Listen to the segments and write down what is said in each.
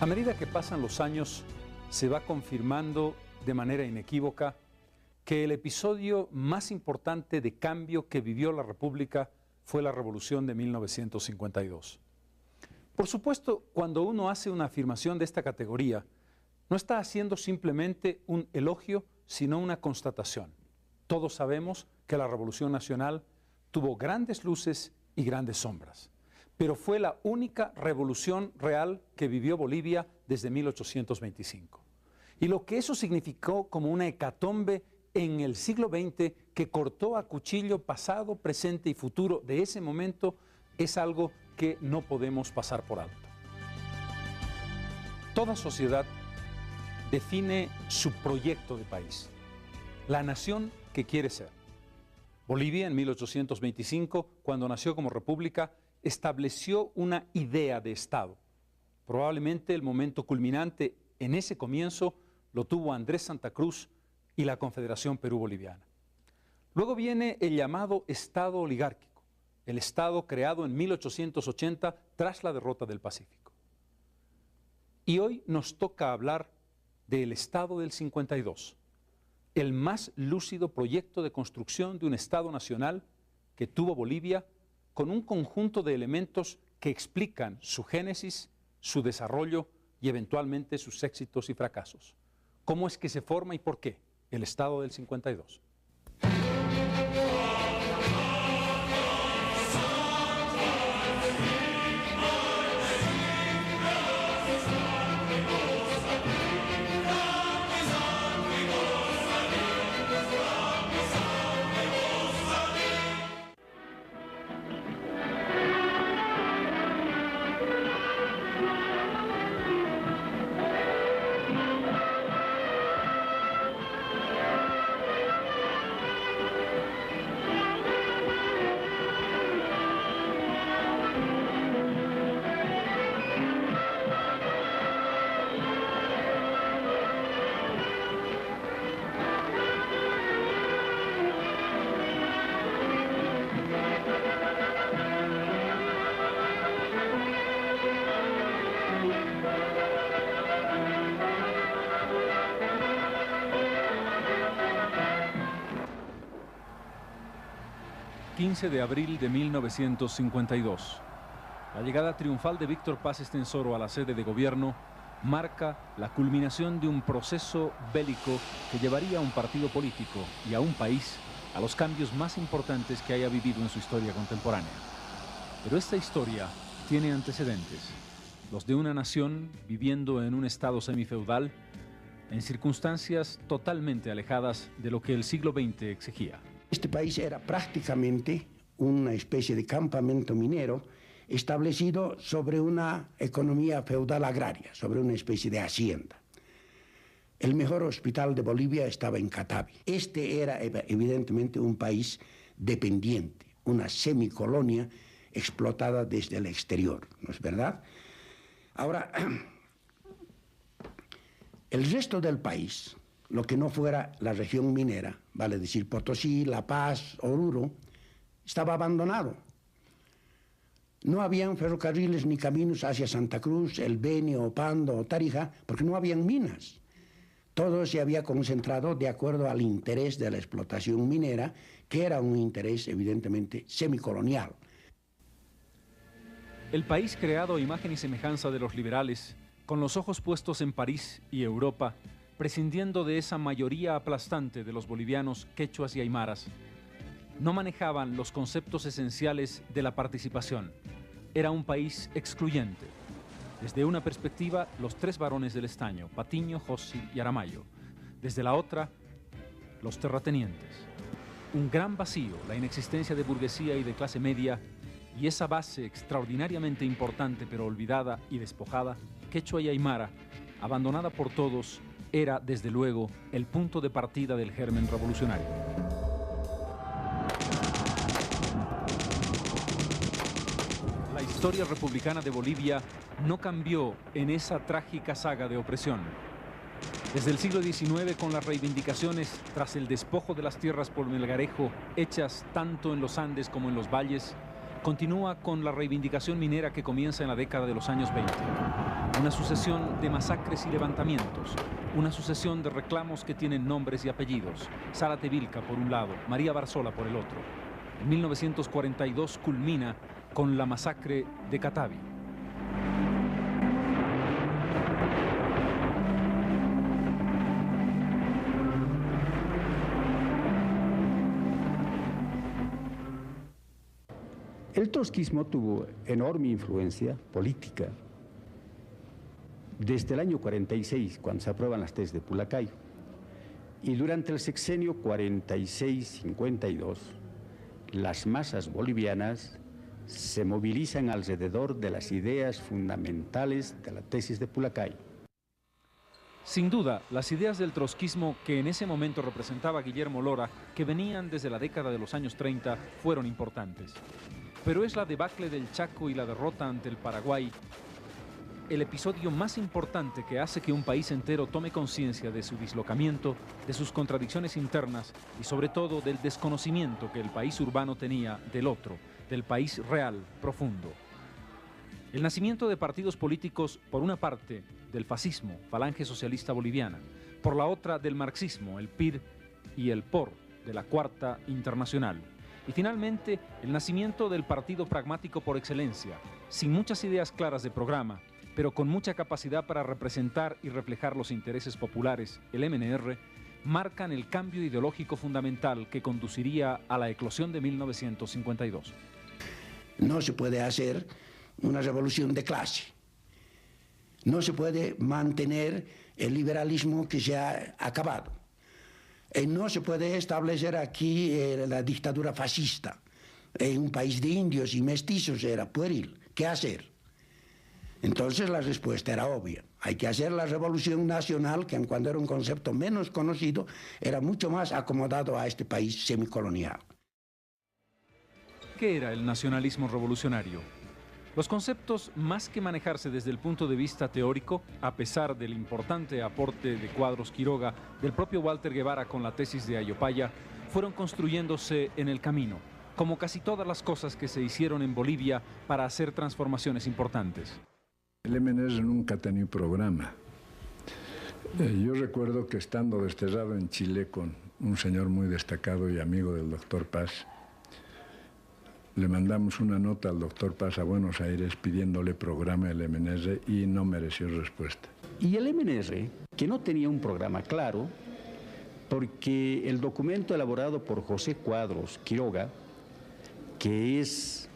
A medida que pasan los años, se va confirmando de manera inequívoca que el episodio más importante de cambio que vivió la República fue la Revolución de 1952. Por supuesto, cuando uno hace una afirmación de esta categoría, no está haciendo simplemente un elogio, sino una constatación. Todos sabemos que la Revolución Nacional tuvo grandes luces y grandes sombras, pero fue la única revolución real que vivió Bolivia desde 1825. Y lo que eso significó como una hecatombe en el siglo XX que cortó a cuchillo pasado, presente y futuro de ese momento es algo que no podemos pasar por alto. Toda sociedad define su proyecto de país, la nación que quiere ser. Bolivia en 1825, cuando nació como república, estableció una idea de Estado. Probablemente el momento culminante en ese comienzo lo tuvo Andrés Santa Cruz y la Confederación Perú-Boliviana. Luego viene el llamado Estado oligárquico, el Estado creado en 1880 tras la derrota del Pacífico. Y hoy nos toca hablar del Estado del 52, el más lúcido proyecto de construcción de un Estado nacional que tuvo Bolivia, con un conjunto de elementos que explican su génesis, su desarrollo y eventualmente sus éxitos y fracasos. ¿Cómo es que se forma y por qué el Estado del 52? 15 de abril de 1952. La llegada triunfal de Víctor Paz Estenssoro a la sede de gobierno marca la culminación de un proceso bélico que llevaría a un partido político y a un país a los cambios más importantes que haya vivido en su historia contemporánea. Pero esta historia tiene antecedentes, los de una nación viviendo en un estado semifeudal en circunstancias totalmente alejadas de lo que el siglo XX exigía. Este país era prácticamente una especie de campamento minero establecido sobre una economía feudal agraria, sobre una especie de hacienda. El mejor hospital de Bolivia estaba en Catavi. Este era evidentemente un país dependiente, una semicolonia explotada desde el exterior, ¿no es verdad? Ahora, el resto del país, lo que no fuera la región minera, vale decir Potosí, La Paz, Oruro, estaba abandonado. No habían ferrocarriles ni caminos hacia Santa Cruz, El Beni, Opando o Tarija, porque no habían minas. Todo se había concentrado de acuerdo al interés de la explotación minera, que era un interés evidentemente semicolonial. El país creado a imagen y semejanza de los liberales, con los ojos puestos en París y Europa, prescindiendo de esa mayoría aplastante de los bolivianos, quechuas y aymaras, no manejaban los conceptos esenciales de la participación. Era un país excluyente. Desde una perspectiva, los tres varones del estaño, Patiño, Jossi y Aramayo. Desde la otra, los terratenientes. Un gran vacío, la inexistencia de burguesía y de clase media, y esa base extraordinariamente importante pero olvidada y despojada, quechua y aymara, abandonada por todos, era, desde luego, el punto de partida del germen revolucionario. La historia republicana de Bolivia no cambió en esa trágica saga de opresión. Desde el siglo XIX, con las reivindicaciones tras el despojo de las tierras por Melgarejo, hechas tanto en los Andes como en los valles, continúa con la reivindicación minera que comienza en la década de los años 20. Una sucesión de masacres y levantamientos, una sucesión de reclamos que tienen nombres y apellidos. Zárate Vilca por un lado, María Barzola por el otro. En 1942 culmina con la masacre de Catavi. El trotskismo tuvo enorme influencia política desde el año 46, cuando se aprueban las tesis de Pulacayo, y durante el sexenio 46-52, las masas bolivianas se movilizan alrededor de las ideas fundamentales de la tesis de Pulacayo. Sin duda, las ideas del trotskismo que en ese momento representaba Guillermo Lora, que venían desde la década de los años 30, fueron importantes. Pero es la debacle del Chaco y la derrota ante el Paraguay el episodio más importante que hace que un país entero tome conciencia de su dislocamiento, de sus contradicciones internas y sobre todo del desconocimiento que el país urbano tenía del otro, del país real, profundo. El nacimiento de partidos políticos, por una parte, del fascismo, Falange Socialista Boliviana, por la otra, del marxismo, el PIR y el POR, de la Cuarta Internacional. Y finalmente, el nacimiento del partido pragmático por excelencia, sin muchas ideas claras de programa, pero con mucha capacidad para representar y reflejar los intereses populares, el MNR, marcan el cambio ideológico fundamental que conduciría a la eclosión de 1952. No se puede hacer una revolución de clase. No se puede mantener el liberalismo que se ha acabado. No se puede establecer aquí la dictadura fascista. En un país de indios y mestizos era pueril. ¿Qué hacer? Entonces la respuesta era obvia. Hay que hacer la revolución nacional, que cuando era un concepto menos conocido, era mucho más acomodado a este país semicolonial. ¿Qué era el nacionalismo revolucionario? Los conceptos, más que manejarse desde el punto de vista teórico, a pesar del importante aporte de Cuadros Quiroga, del propio Walter Guevara con la tesis de Ayopaya, fueron construyéndose en el camino, como casi todas las cosas que se hicieron en Bolivia para hacer transformaciones importantes. El MNR nunca ha tenido programa. Yo recuerdo que estando desterrado en Chile con un señor muy destacado y amigo del doctor Paz, le mandamos una nota al doctor Paz a Buenos Aires pidiéndole programa del MNR y no mereció respuesta. Y el MNR, que no tenía un programa claro, porque el documento elaborado por José Cuadros Quiroga, que es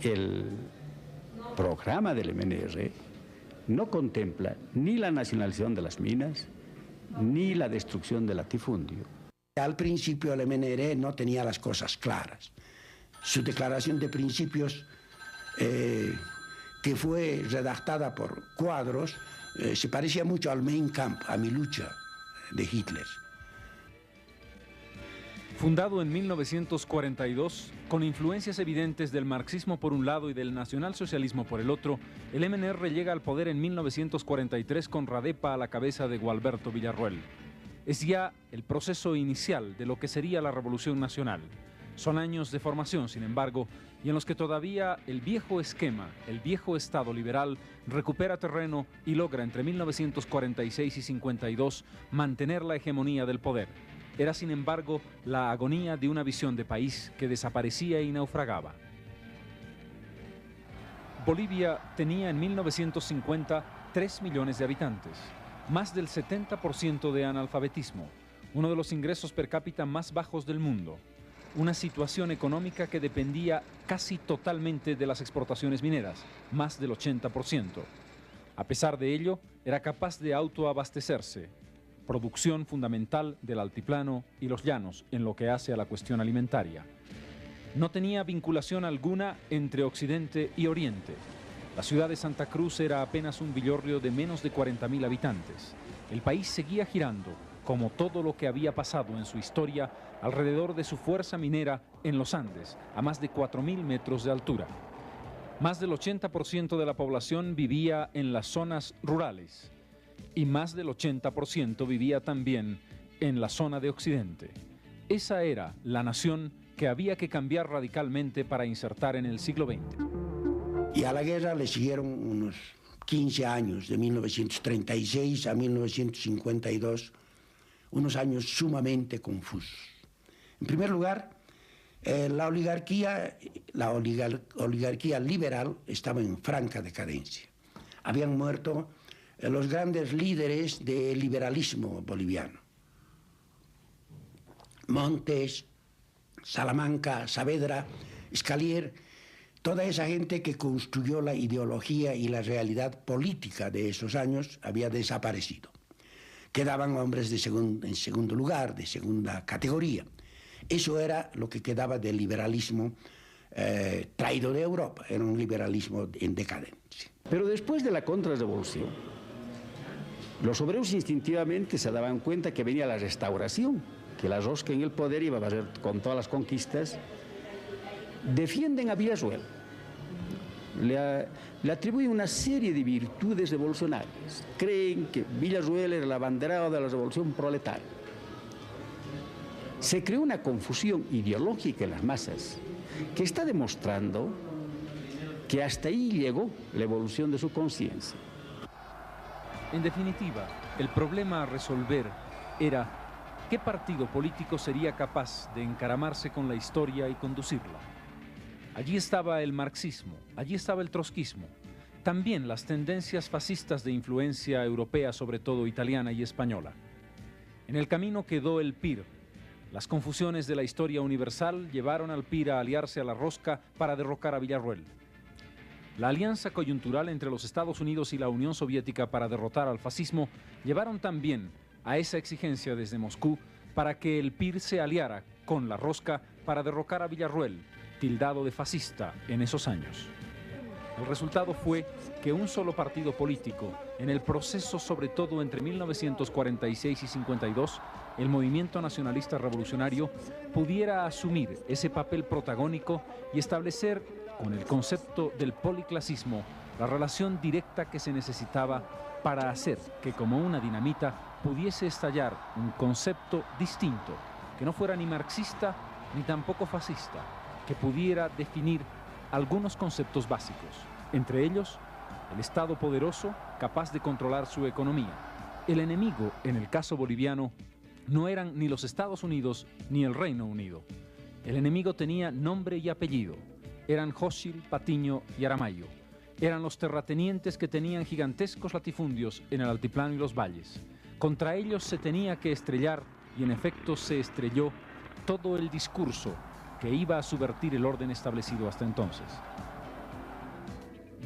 el programa del MNR, no contempla ni la nacionalización de las minas, ni la destrucción del latifundio. Al principio el MNR no tenía las cosas claras. Su declaración de principios, que fue redactada por Cuadros, se parecía mucho al Mein Kampf, a mi lucha de Hitler. Fundado en 1942, con influencias evidentes del marxismo por un lado y del nacionalsocialismo por el otro, el MNR llega al poder en 1943 con Radepa a la cabeza de Gualberto Villarroel. Es ya el proceso inicial de lo que sería la Revolución Nacional. Son años de formación, sin embargo, y en los que todavía el viejo esquema, el viejo Estado liberal, recupera terreno y logra entre 1946 y 52 mantener la hegemonía del poder. Era, sin embargo, la agonía de una visión de país que desaparecía y naufragaba. Bolivia tenía en 1950 3 millones de habitantes, más del 70% de analfabetismo, uno de los ingresos per cápita más bajos del mundo, una situación económica que dependía casi totalmente de las exportaciones mineras, más del 80%. A pesar de ello, era capaz de autoabastecerse, producción fundamental del altiplano y los llanos en lo que hace a la cuestión alimentaria. No tenía vinculación alguna entre Occidente y Oriente. La ciudad de Santa Cruz era apenas un villorrio de menos de 40.000 habitantes. El país seguía girando, como todo lo que había pasado en su historia, alrededor de su fuerza minera en los Andes, a más de 4.000 metros de altura. Más del 80% de la población vivía en las zonas rurales y más del 80% vivía también en la zona de Occidente. Esa era la nación que había que cambiar radicalmente para insertar en el siglo XX. Y a la guerra le siguieron unos 15 años, de 1936 a 1952, unos años sumamente confusos. En primer lugar, la oligarquía liberal estaba en franca decadencia. Habían muerto los grandes líderes del liberalismo boliviano. Montes, Salamanca, Saavedra, Escalier, toda esa gente que construyó la ideología y la realidad política de esos años había desaparecido. Quedaban hombres en segundo lugar, de segunda categoría. Eso era lo que quedaba del liberalismo traído de Europa, era un liberalismo en decadencia. Pero después de la contrarrevolución, los obreros instintivamente se daban cuenta que venía la restauración, que la rosca en el poder iba a ser con todas las conquistas. Defienden a Villarroel, le atribuyen una serie de virtudes revolucionarias. Creen que Villarroel era el abanderado de la revolución proletaria. Se creó una confusión ideológica en las masas que está demostrando que hasta ahí llegó la evolución de su conciencia. En definitiva, el problema a resolver era qué partido político sería capaz de encaramarse con la historia y conducirla. Allí estaba el marxismo, allí estaba el trotskismo, también las tendencias fascistas de influencia europea, sobre todo italiana y española. En el camino quedó el PIR. Las confusiones de la historia universal llevaron al PIR a aliarse a la rosca para derrocar a Villarroel. La alianza coyuntural entre los Estados Unidos y la Unión Soviética para derrotar al fascismo llevaron también a esa exigencia desde Moscú para que el PIR se aliara con la rosca para derrocar a Villarroel, tildado de fascista en esos años. El resultado fue que un solo partido político, en el proceso sobre todo entre 1946 y 52, el movimiento nacionalista revolucionario, pudiera asumir ese papel protagónico y establecer, con el concepto del policlasismo, la relación directa que se necesitaba para hacer que, como una dinamita, pudiese estallar un concepto distinto, que no fuera ni marxista ni tampoco fascista, que pudiera definir algunos conceptos básicos, entre ellos el Estado poderoso capaz de controlar su economía. El enemigo, en el caso boliviano, no eran ni los Estados Unidos ni el Reino Unido. El enemigo tenía nombre y apellido. Eran Jóchitl, Patiño y Aramayo. Eran los terratenientes que tenían gigantescos latifundios en el altiplano y los valles. Contra ellos se tenía que estrellar, y en efecto se estrelló, todo el discurso que iba a subvertir el orden establecido hasta entonces.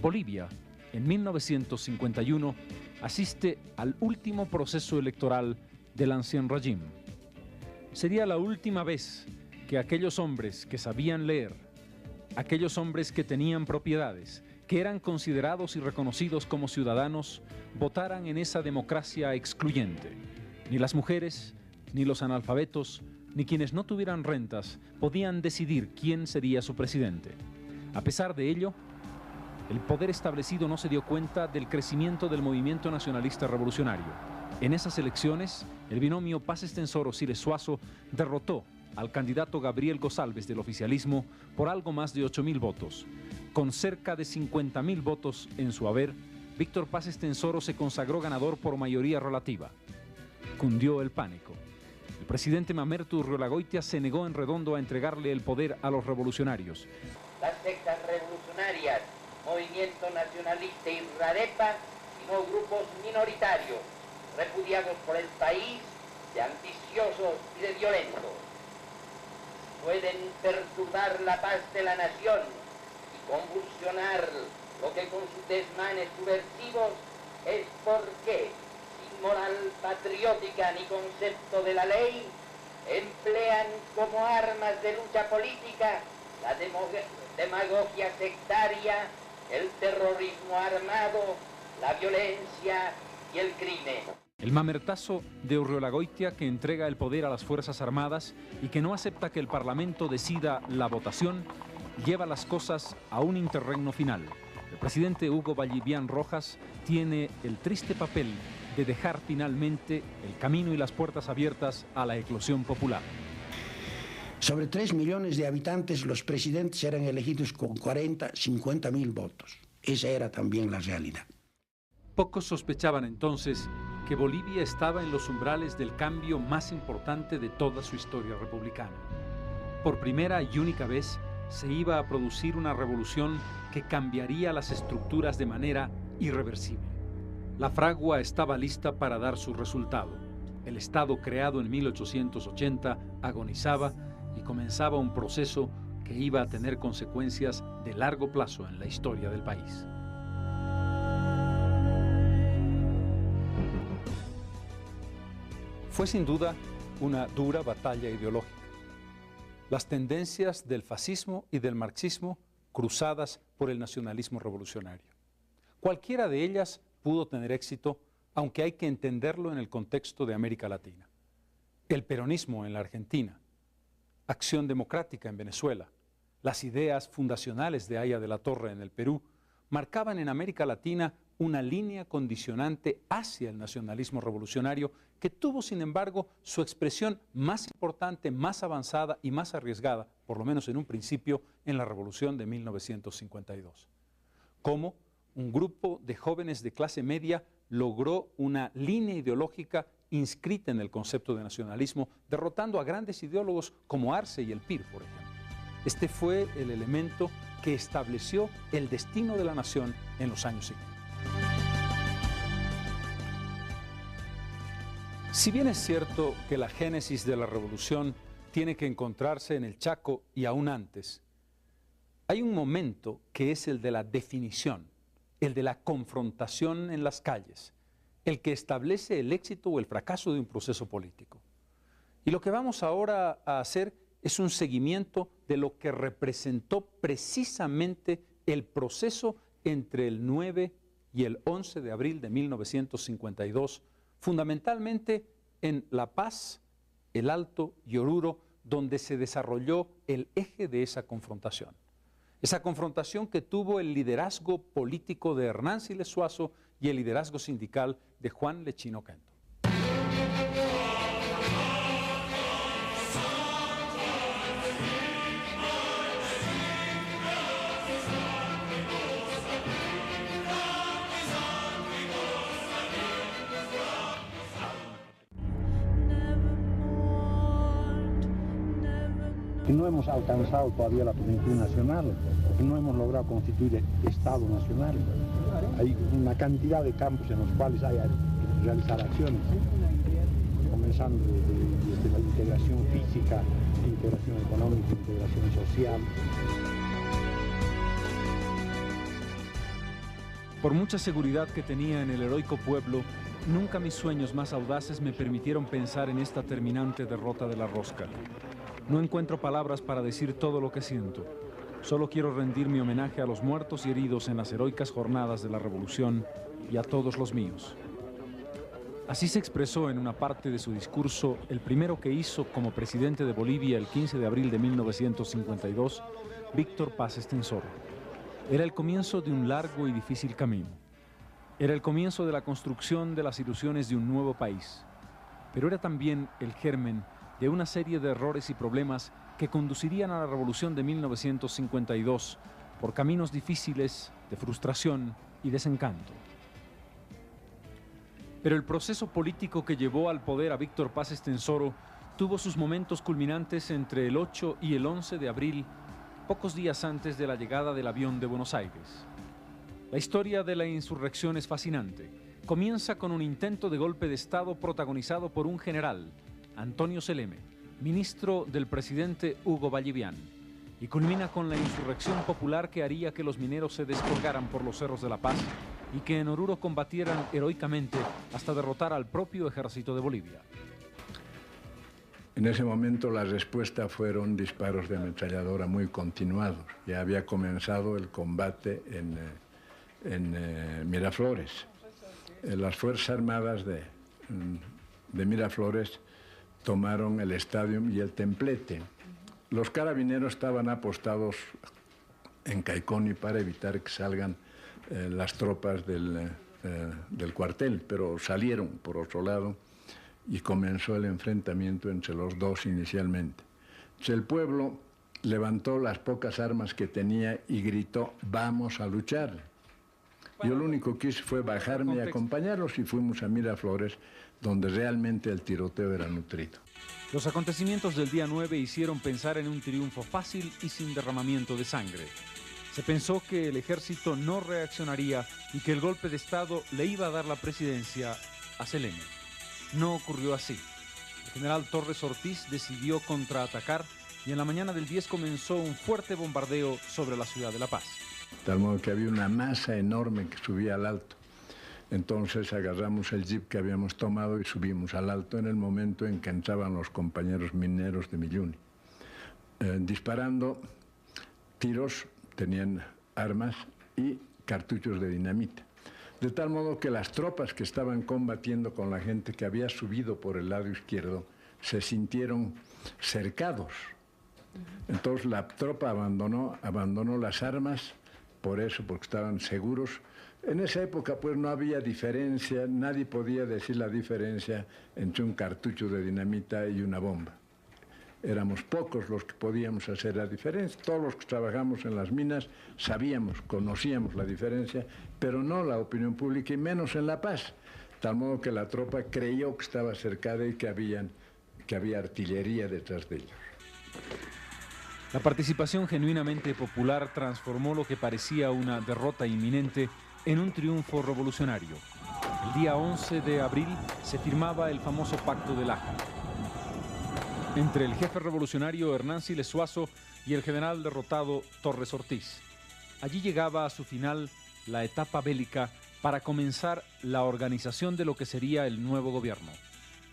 Bolivia, en 1951, asiste al último proceso electoral del Ancien Régime. Sería la última vez que aquellos hombres que sabían leer, aquellos hombres que tenían propiedades, que eran considerados y reconocidos como ciudadanos, votaran en esa democracia excluyente. Ni las mujeres, ni los analfabetos, ni quienes no tuvieran rentas podían decidir quién sería su presidente. A pesar de ello, el poder establecido no se dio cuenta del crecimiento del movimiento nacionalista revolucionario. En esas elecciones, el binomio Paz Estenssoro-Siles Suazo derrotó al candidato Gabriel González del oficialismo por algo más de 8.000 votos. Con cerca de 50.000 votos en su haber, Víctor Paz Estenssoro se consagró ganador por mayoría relativa. Cundió el pánico. El presidente Mamerto Urriola-Goitia se negó en redondo a entregarle el poder a los revolucionarios. Las sectas revolucionarias, Movimiento Nacionalista y RADEPA, sino grupos minoritarios, repudiados por el país, de ambiciosos y de violentos. Pueden perturbar la paz de la nación y convulsionar lo que con sus desmanes subversivos es porque, sin moral patriótica ni concepto de la ley, emplean como armas de lucha política la demagogia sectaria, el terrorismo armado, la violencia y el crimen. El mamertazo de Urriola-Goitia, que entrega el poder a las Fuerzas Armadas y que no acepta que el Parlamento decida la votación, lleva las cosas a un interregno final. El presidente Hugo Vallivian Rojas tiene el triste papel de dejar finalmente el camino y las puertas abiertas a la eclosión popular. Sobre 3 millones de habitantes, los presidentes eran elegidos con 40, 50.000 votos. Esa era también la realidad. Pocos sospechaban entonces que Bolivia estaba en los umbrales del cambio más importante de toda su historia republicana. Por primera y única vez se iba a producir una revolución que cambiaría las estructuras de manera irreversible. La fragua estaba lista para dar su resultado. El Estado creado en 1880 agonizaba y comenzaba un proceso que iba a tener consecuencias de largo plazo en la historia del país. Fue sin duda una dura batalla ideológica. Las tendencias del fascismo y del marxismo cruzadas por el nacionalismo revolucionario. Cualquiera de ellas pudo tener éxito, aunque hay que entenderlo en el contexto de América Latina. El peronismo en la Argentina, Acción Democrática en Venezuela, las ideas fundacionales de Haya de la Torre en el Perú, marcaban en América Latina una línea condicionante hacia el nacionalismo revolucionario que tuvo, sin embargo, su expresión más importante, más avanzada y más arriesgada, por lo menos en un principio, en la Revolución de 1952. Cómo un grupo de jóvenes de clase media logró una línea ideológica inscrita en el concepto de nacionalismo, derrotando a grandes ideólogos como Arce y el PIR, por ejemplo. Este fue el elemento que estableció el destino de la nación en los años siguientes. Si bien es cierto que la génesis de la revolución tiene que encontrarse en el Chaco y aún antes, hay un momento que es el de la definición, el de la confrontación en las calles, el que establece el éxito o el fracaso de un proceso político. Y lo que vamos ahora a hacer es un seguimiento de lo que representó precisamente el proceso entre el 9 y el 11 de abril de 1952, fundamentalmente en La Paz, El Alto y Oruro, donde se desarrolló el eje de esa confrontación. Esa confrontación que tuvo el liderazgo político de Hernán Siles Suazo y el liderazgo sindical de Juan Lechino Quento. No hemos alcanzado todavía la plenitud nacional, no hemos logrado constituir Estado nacional. Hay una cantidad de campos en los cuales hay que realizar acciones, comenzando desde la integración física, integración económica, integración social. Por mucha seguridad que tenía en el heroico pueblo, nunca mis sueños más audaces me permitieron pensar en esta terminante derrota de la rosca. No encuentro palabras para decir todo lo que siento. Solo quiero rendir mi homenaje a los muertos y heridos en las heroicas jornadas de la Revolución y a todos los míos. Así se expresó en una parte de su discurso, el primero que hizo como presidente de Bolivia el 15 de abril de 1952, Víctor Paz Estenssoro. Era el comienzo de un largo y difícil camino. Era el comienzo de la construcción de las ilusiones de un nuevo país. Pero era también el germen de una serie de errores y problemas que conducirían a la Revolución de 1952 por caminos difíciles de frustración y desencanto. Pero el proceso político que llevó al poder a Víctor Paz Estenssoro tuvo sus momentos culminantes entre el 8 y el 11 de abril, pocos días antes de la llegada del avión de Buenos Aires. La historia de la insurrección es fascinante. Comienza con un intento de golpe de Estado protagonizado por un general, Antonio Seleme, ministro del presidente Hugo Vallivian, y culmina con la insurrección popular que haría que los mineros se descolgaran por los cerros de La Paz y que en Oruro combatieran heroicamente hasta derrotar al propio ejército de Bolivia. En ese momento la respuesta fueron disparos de ametralladora muy continuados. Ya había comenzado el combate en Miraflores. Las Fuerzas Armadas de Miraflores tomaron el estadio y el templete. Los carabineros estaban apostados en Caiconi para evitar que salgan las tropas del cuartel, pero salieron por otro lado y comenzó el enfrentamiento entre los dos inicialmente. Entonces el pueblo levantó las pocas armas que tenía y gritó: vamos a luchar. Yo lo único que hice fue bajarme y acompañarlos y fuimos a Miraflores, donde realmente el tiroteo era nutrido. Los acontecimientos del día 9 hicieron pensar en un triunfo fácil y sin derramamiento de sangre. Se pensó que el ejército no reaccionaría y que el golpe de Estado le iba a dar la presidencia a Selene. No ocurrió así. El general Torres Ortiz decidió contraatacar y en la mañana del 10 comenzó un fuerte bombardeo sobre la ciudad de La Paz. De tal modo que había una masa enorme que subía al alto. Entonces agarramos el jeep que habíamos tomado y subimos al alto en el momento en que entraban los compañeros mineros de Milluni. Disparando tiros, tenían armas y cartuchos de dinamita. De tal modo que las tropas que estaban combatiendo con la gente que había subido por el lado izquierdo se sintieron cercados. Entonces la tropa abandonó las armas por eso, porque estaban seguros. En esa época pues no había diferencia, nadie podía decir la diferencia entre un cartucho de dinamita y una bomba. Éramos pocos los que podíamos hacer la diferencia. Todos los que trabajamos en las minas sabíamos, conocíamos la diferencia, pero no la opinión pública y menos en La Paz. Tal modo que la tropa creyó que estaba cercada y que había artillería detrás de ellos. La participación genuinamente popular transformó lo que parecía una derrota inminente en un triunfo revolucionario. El día 11 de abril se firmaba el famoso Pacto de Laja entre el jefe revolucionario Hernán Siles Suazo y el general derrotado Torres Ortiz. Allí llegaba a su final la etapa bélica para comenzar la organización de lo que sería el nuevo gobierno.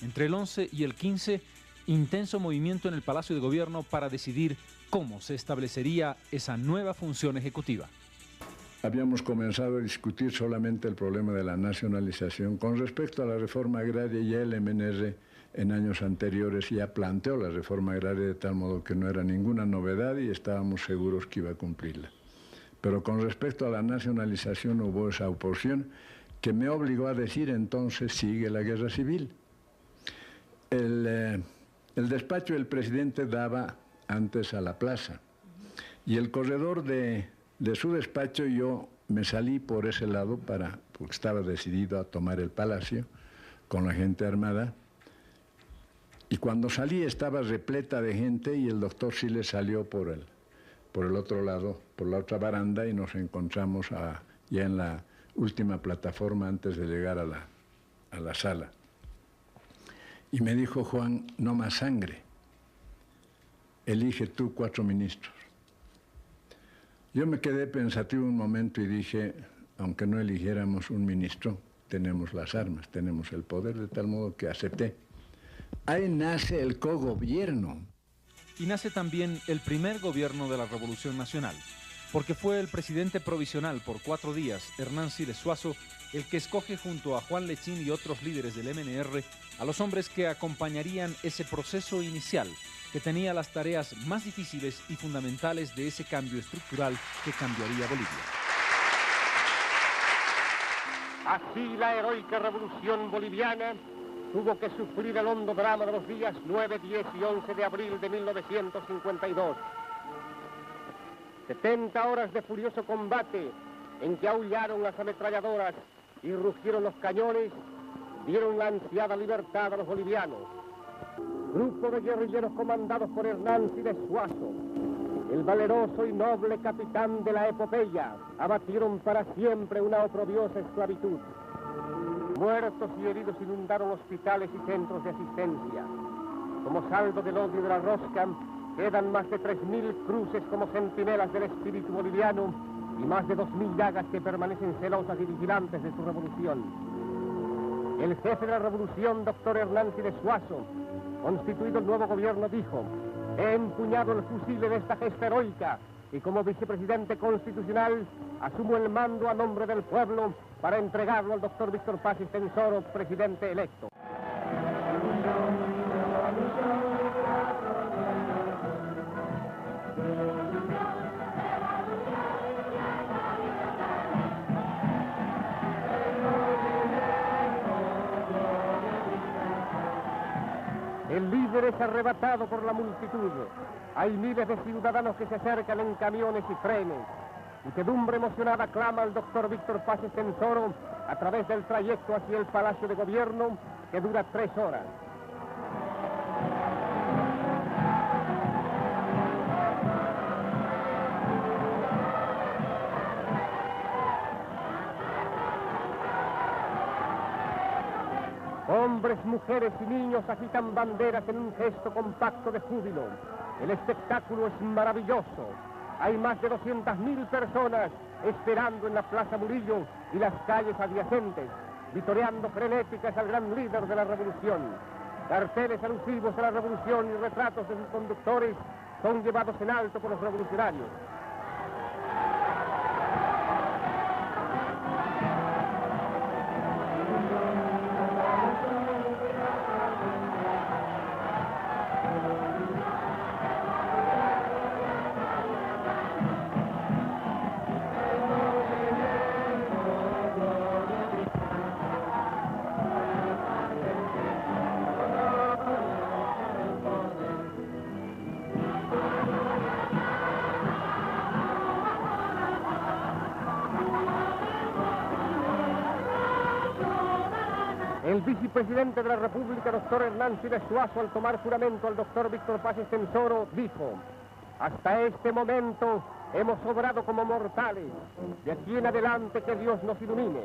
Entre el 11 y el 15, intenso movimiento en el Palacio de Gobierno para decidir cómo se establecería esa nueva función ejecutiva. Habíamos comenzado a discutir solamente el problema de la nacionalización. Con respecto a la reforma agraria, ya el MNR en años anteriores ya planteó la reforma agraria de tal modo que no era ninguna novedad y estábamos seguros que iba a cumplirla. Pero con respecto a la nacionalización hubo esa oposición que me obligó a decir entonces sigue la guerra civil. El despacho del presidente daba antes a la plaza y el corredor de su despacho yo me salí por ese lado porque estaba decidido a tomar el palacio con la gente armada. Y cuando salí estaba repleta de gente y el doctor Siles salió por el otro lado, por la otra baranda y nos encontramos ya en la última plataforma antes de llegar a la sala. Y me dijo Juan, no más sangre, elige tú 4 ministros. Yo me quedé pensativo un momento y dije, aunque no eligiéramos un ministro, tenemos las armas, tenemos el poder, de tal modo que acepté. Ahí nace el cogobierno. Y nace también el primer gobierno de la Revolución Nacional, porque fue el presidente provisional por 4 días, Hernán Siles Suazo, el que escoge junto a Juan Lechín y otros líderes del MNR a los hombres que acompañarían ese proceso inicial que tenía las tareas más difíciles y fundamentales de ese cambio estructural que cambiaría Bolivia. Así la heroica revolución boliviana tuvo que sufrir el hondo drama de los días 9, 10 y 11 de abril de 1952. 70 horas de furioso combate en que aullaron las ametralladoras y rugieron los cañones, dieron la ansiada libertad a los bolivianos. Grupo de guerrilleros comandados por Hernán Siles Suazo, el valeroso y noble capitán de la epopeya, abatieron para siempre una oprobiosa esclavitud. Muertos y heridos inundaron hospitales y centros de asistencia. Como saldo del odio de la rosca, quedan más de 3.000 cruces como centinelas del espíritu boliviano y más de 2.000 llagas que permanecen celosas y vigilantes de su revolución. El jefe de la revolución, doctor Hernán Siles Suazo, constituido el nuevo gobierno, dijo: he empuñado el fusil en esta gesta heroica y como vicepresidente constitucional asumo el mando a nombre del pueblo para entregarlo al doctor Víctor Paz Estenssoro, presidente electo. El líder es arrebatado por la multitud. Hay miles de ciudadanos que se acercan en camiones y trenes. Muchedumbre emocionada clama al doctor Víctor Paz Estenssoro a través del trayecto hacia el Palacio de Gobierno, que dura 3 horas. Hombres, mujeres y niños agitan banderas en un gesto compacto de júbilo. El espectáculo es maravilloso. Hay más de 200.000 personas esperando en la Plaza Murillo y las calles adyacentes, vitoreando frenéticas al gran líder de la revolución. Carteles alusivos a la revolución y retratos de sus conductores son llevados en alto por los revolucionarios. El vicepresidente de la República, doctor Hernán Siles Suazo, al tomar juramento al doctor Víctor Paz Estenssoro, dijo: hasta este momento hemos obrado como mortales, de aquí en adelante que Dios nos ilumine.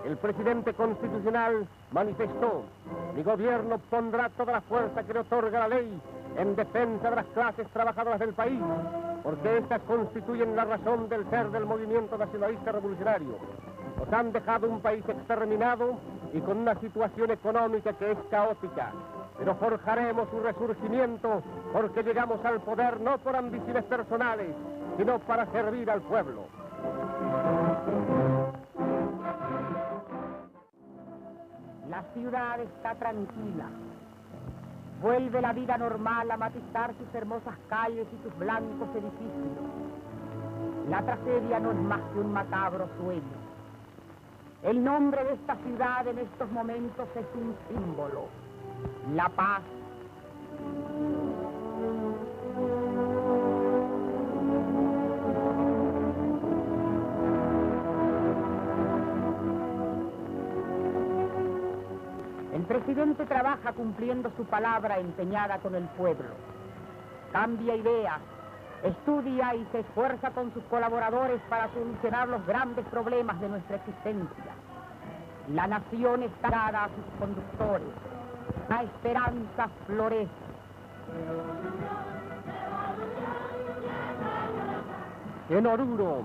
El presidente constitucional manifestó: mi gobierno pondrá toda la fuerza que le otorga la ley en defensa de las clases trabajadoras del país, porque estas constituyen la razón del ser del movimiento nacionalista revolucionario. Nos han dejado un país exterminado y con una situación económica que es caótica, pero forjaremos su resurgimiento porque llegamos al poder no por ambiciones personales, sino para servir al pueblo. La ciudad está tranquila. Vuelve la vida normal a matizar sus hermosas calles y sus blancos edificios. La tragedia no es más que un macabro sueño. El nombre de esta ciudad en estos momentos es un símbolo: la paz. El presidente trabaja cumpliendo su palabra empeñada con el pueblo. Cambia ideas, estudia y se esfuerza con sus colaboradores para solucionar los grandes problemas de nuestra existencia. La nación está dada a sus conductores. La esperanza florece. En Oruro,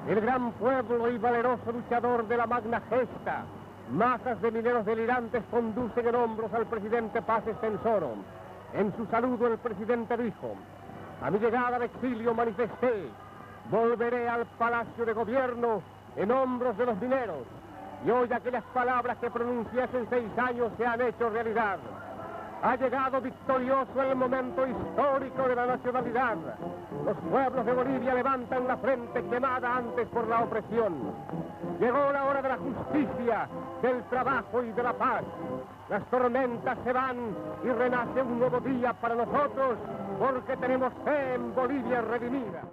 el gran pueblo y valeroso luchador de la Magna Gesta, masas de mineros delirantes conducen en hombros al presidente Paz Estenssoro. En su saludo el presidente dijo: a mi llegada al exilio manifesté: volveré al Palacio de Gobierno en hombros de los mineros. Y hoy aquellas palabras que pronuncié hace 6 años se han hecho realidad. Ha llegado victorioso el momento histórico de la nacionalidad. Los pueblos de Bolivia levantan la frente quemada antes por la opresión. Llegó la hora de la justicia, del trabajo y de la paz. Las tormentas se van y renace un nuevo día para nosotros, porque tenemos fe en Bolivia redimida.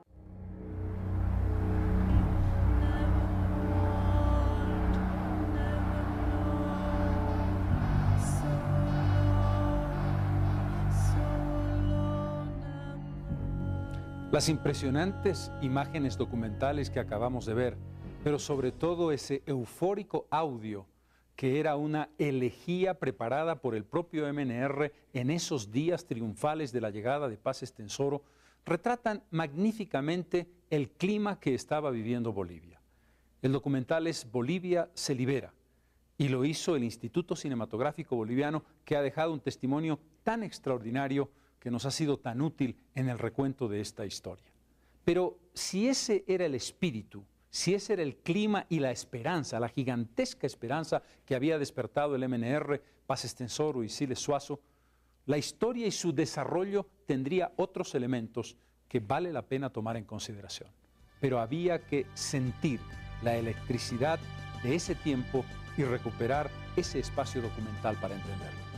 Las impresionantes imágenes documentales que acabamos de ver, pero sobre todo ese eufórico audio que era una elegía preparada por el propio MNR en esos días triunfales de la llegada de Paz Estenssoro, retratan magníficamente el clima que estaba viviendo Bolivia. El documental es Bolivia se libera, y lo hizo el Instituto Cinematográfico Boliviano, que ha dejado un testimonio tan extraordinario que nos ha sido tan útil en el recuento de esta historia. Pero si ese era el espíritu, si ese era el clima y la esperanza, la gigantesca esperanza que había despertado el MNR, Paz Estenssoro y Siles Suazo, la historia y su desarrollo tendría otros elementos que vale la pena tomar en consideración. Pero había que sentir la electricidad de ese tiempo y recuperar ese espacio documental para entenderlo.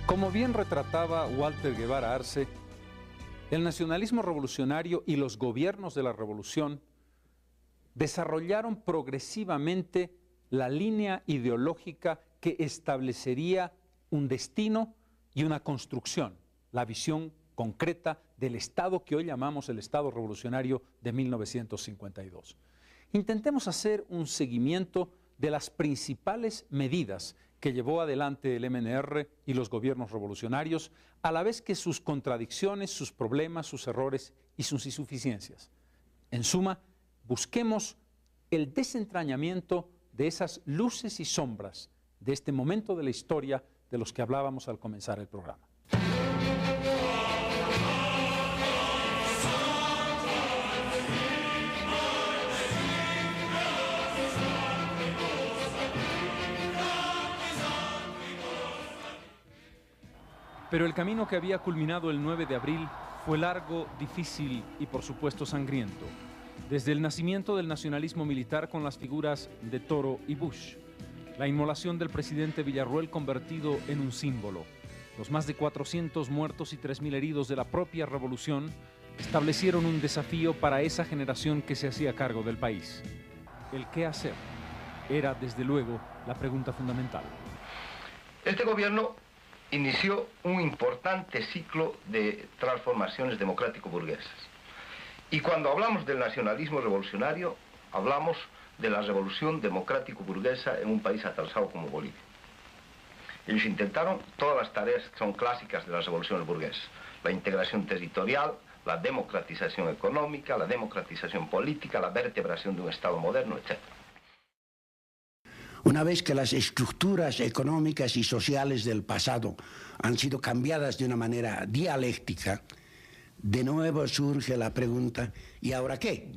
Como bien retrataba Walter Guevara Arce, El nacionalismo revolucionario y los gobiernos de la revolución desarrollaron progresivamente la línea ideológica que establecería un destino y una construcción, la visión concreta del Estado que hoy llamamos el Estado Revolucionario de 1952. Intentemos hacer un seguimiento de las principales medidas que llevó adelante el MNR y los gobiernos revolucionarios, a la vez que sus contradicciones, sus problemas, sus errores y sus insuficiencias. En suma, busquemos el desentrañamiento de esas luces y sombras de este momento de la historia de los que hablábamos al comenzar el programa. Pero el camino que había culminado el 9 de abril fue largo, difícil y por supuesto sangriento. Desde el nacimiento del nacionalismo militar con las figuras de Toro y Bush, la inmolación del presidente Villarroel convertido en un símbolo, los más de 400 muertos y 3.000 heridos de la propia revolución establecieron un desafío para esa generación que se hacía cargo del país. El qué hacer era, desde luego, la pregunta fundamental. Este gobierno inició un importante ciclo de transformaciones democrático-burguesas. Y cuando hablamos del nacionalismo revolucionario, hablamos de la revolución democrático-burguesa en un país atrasado como Bolivia. Ellos intentaron todas las tareas que son clásicas de las revoluciones burguesas: la integración territorial, la democratización económica, la democratización política, la vertebración de un Estado moderno, etc. Una vez que las estructuras económicas y sociales del pasado han sido cambiadas de una manera dialéctica, de nuevo surge la pregunta, ¿y ahora qué?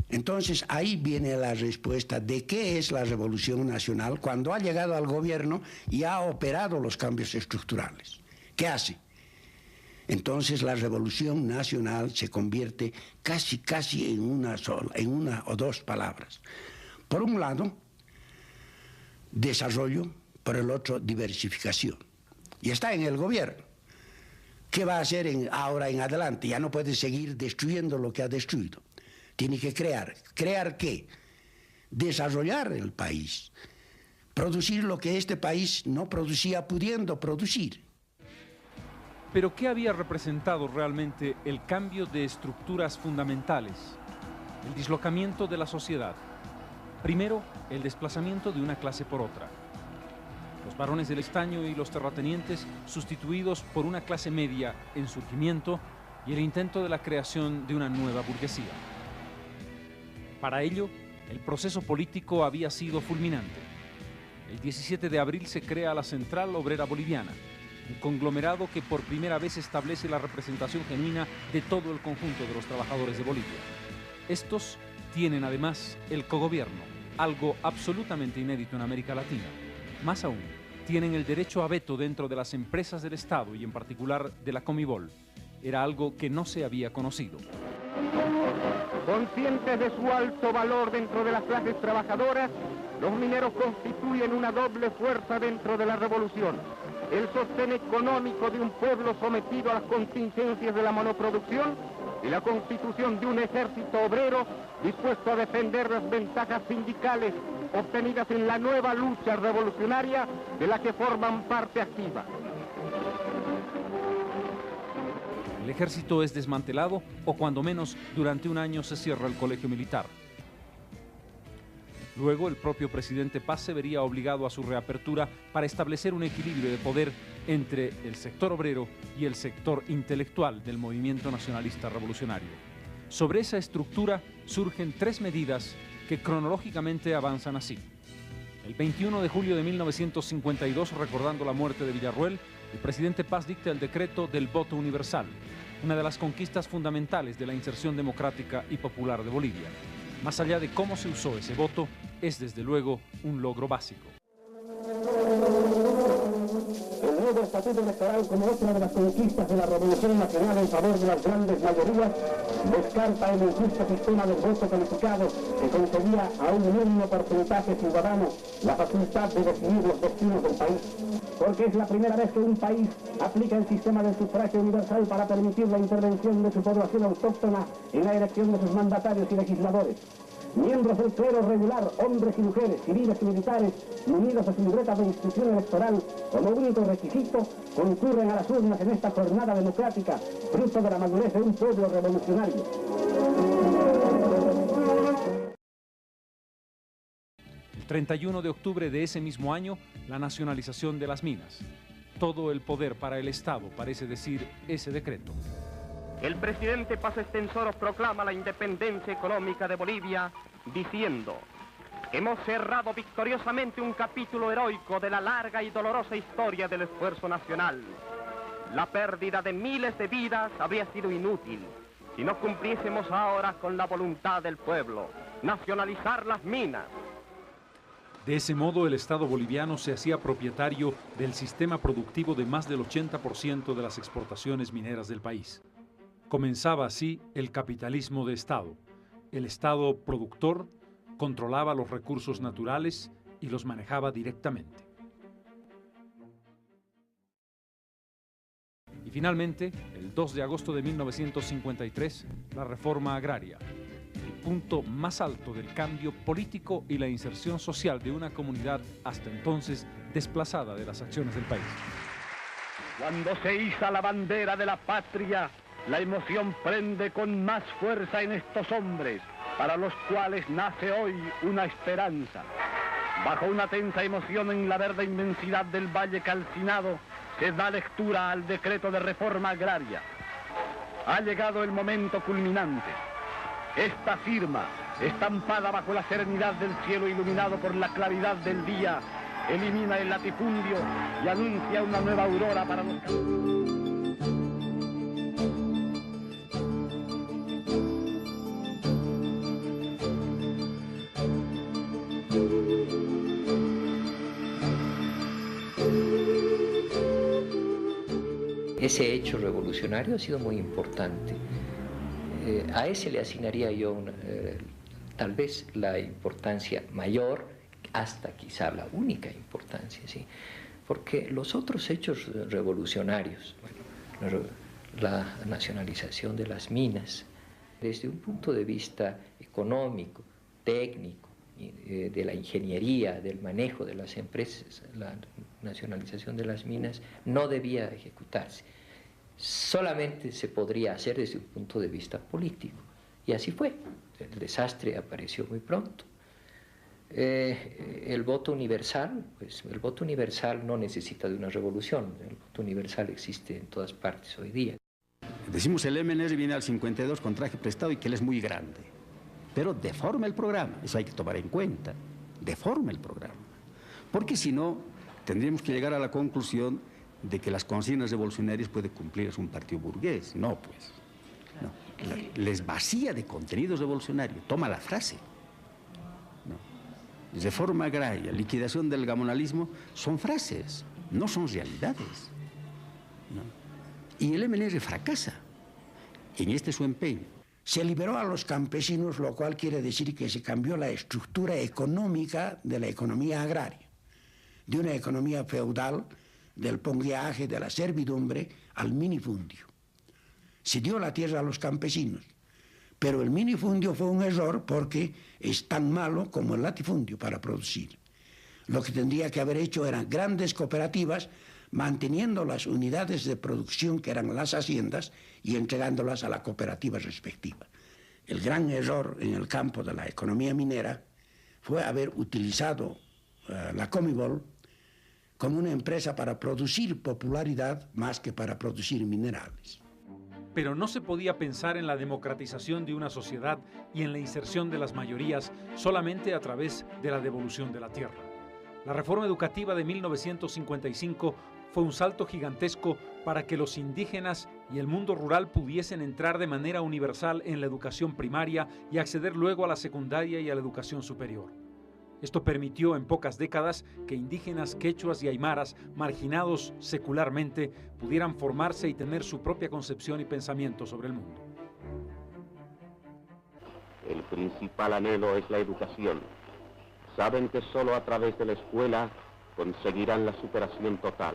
Entonces ahí viene la respuesta de qué es la Revolución Nacional cuando ha llegado al gobierno y ha operado los cambios estructurales. ¿Qué hace? Entonces la Revolución Nacional se convierte casi en una o dos palabras. Por un lado, desarrollo, por el otro, diversificación. Y está en el gobierno. ¿Qué va a hacer ahora en adelante? Ya no puede seguir destruyendo lo que ha destruido. Tiene que crear. ¿Crear qué? Desarrollar el país. Producir lo que este país no producía pudiendo producir. Pero ¿qué había representado realmente el cambio de estructuras fundamentales? El dislocamiento de la sociedad. Primero, el desplazamiento de una clase por otra. Los varones del estaño y los terratenientes sustituidos por una clase media en surgimiento y el intento de la creación de una nueva burguesía. Para ello, el proceso político había sido fulminante. El 17 de abril se crea la Central Obrera Boliviana, un conglomerado que por primera vez establece la representación genuina de todo el conjunto de los trabajadores de Bolivia. Estos tienen además el cogobierno, algo absolutamente inédito en América Latina. Más aún, tienen el derecho a veto dentro de las empresas del Estado y en particular de la Comibol. Era algo que no se había conocido. Conscientes de su alto valor dentro de las clases trabajadoras, los mineros constituyen una doble fuerza dentro de la revolución. El sostén económico de un pueblo sometido a las contingencias de la monoproducción y la constitución de un ejército obrero dispuesto a defender las ventajas sindicales obtenidas en la nueva lucha revolucionaria de la que forman parte activa. El ejército es desmantelado o cuando menos durante un año se cierra el colegio militar. Luego el propio presidente Paz se vería obligado a su reapertura para establecer un equilibrio de poder entre el sector obrero y el sector intelectual del movimiento nacionalista revolucionario. Sobre esa estructura surgen tres medidas que cronológicamente avanzan así. El 21 de julio de 1952, recordando la muerte de Villarroel, el presidente Paz dicta el decreto del voto universal, una de las conquistas fundamentales de la inserción democrática y popular de Bolivia. Más allá de cómo se usó ese voto, es desde luego un logro básico. El nuevo estatuto electoral como otra de las conquistas de la Revolución Nacional en favor de las grandes mayorías, descarta el injusto sistema del voto calificado que concedía a un mínimo porcentaje ciudadano la facultad de decidir los destinos del país. Porque es la primera vez que un país aplica el sistema del sufragio universal para permitir la intervención de su población autóctona en la elección de sus mandatarios y legisladores. Miembros del clero regular, hombres y mujeres, civiles y militares, munidos de su libreta de inscripción electoral, como único requisito, concurren a las urnas en esta jornada democrática, fruto de la madurez de un pueblo revolucionario. El 31 de octubre de ese mismo año, la nacionalización de las minas. Todo el poder para el Estado, parece decir ese decreto. El presidente Paz Estenssoro proclama la independencia económica de Bolivia diciendo: hemos cerrado victoriosamente un capítulo heroico de la larga y dolorosa historia del esfuerzo nacional. La pérdida de miles de vidas habría sido inútil si no cumpliésemos ahora con la voluntad del pueblo, nacionalizar las minas. De ese modo, el Estado boliviano se hacía propietario del sistema productivo de más del 80% de las exportaciones mineras del país. Comenzaba así el capitalismo de Estado. El Estado productor controlaba los recursos naturales y los manejaba directamente. Y finalmente, el 2 de agosto de 1953, la reforma agraria, el punto más alto del cambio político y la inserción social de una comunidad hasta entonces desplazada de las acciones del país. Cuando se iza la bandera de la patria, la emoción prende con más fuerza en estos hombres, para los cuales nace hoy una esperanza. Bajo una tensa emoción en la verde inmensidad del valle calcinado, se da lectura al decreto de reforma agraria. Ha llegado el momento culminante. Esta firma, estampada bajo la serenidad del cielo iluminado por la claridad del día, elimina el latifundio y anuncia una nueva aurora para los campesinos. Ese hecho revolucionario ha sido muy importante. A ese le asignaría yo tal vez la importancia mayor, hasta quizá la única importancia, ¿sí? Porque los otros hechos revolucionarios, bueno, la nacionalización de las minas, desde un punto de vista económico, técnico, de la ingeniería, del manejo de las empresas, la nacionalización de las minas no debía ejecutarse. Solamente se podría hacer desde un punto de vista político. Y así fue. El desastre apareció muy pronto. El voto universal, pues el voto universal no necesita de una revolución. El voto universal existe en todas partes hoy día. Decimos el MNR viene al 52 con traje prestado y que él es muy grande. Pero deforma el programa, eso hay que tomar en cuenta. Deforma el programa. Porque si no, tendríamos que llegar a la conclusión de que las consignas revolucionarias puede cumplir un partido burgués. No, pues. No. Les vacía de contenido revolucionario. Toma la frase. No. Reforma agraria, liquidación del gamonalismo, son frases, no son realidades. No. Y el MNR fracasa en este su empeño. Se liberó a los campesinos, lo cual quiere decir que se cambió la estructura económica de la economía agraria, de una economía feudal, del pongueaje, de la servidumbre, al minifundio. Se dio la tierra a los campesinos, pero el minifundio fue un error porque es tan malo como el latifundio para producir. Lo que tendría que haber hecho eran grandes cooperativas, manteniendo las unidades de producción que eran las haciendas y entregándolas a la cooperativa respectiva. El gran error en el campo de la economía minera fue haber utilizado la Comibol como una empresa para producir popularidad más que para producir minerales. Pero no se podía pensar en la democratización de una sociedad y en la inserción de las mayorías solamente a través de la devolución de la tierra. La reforma educativa de 1955 fue un salto gigantesco para que los indígenas y el mundo rural pudiesen entrar de manera universal en la educación primaria y acceder luego a la secundaria y a la educación superior. Esto permitió en pocas décadas que indígenas, quechuas y aymaras, marginados secularmente, pudieran formarse y tener su propia concepción y pensamiento sobre el mundo. El principal anhelo es la educación. Saben que solo a través de la escuela conseguirán la superación total.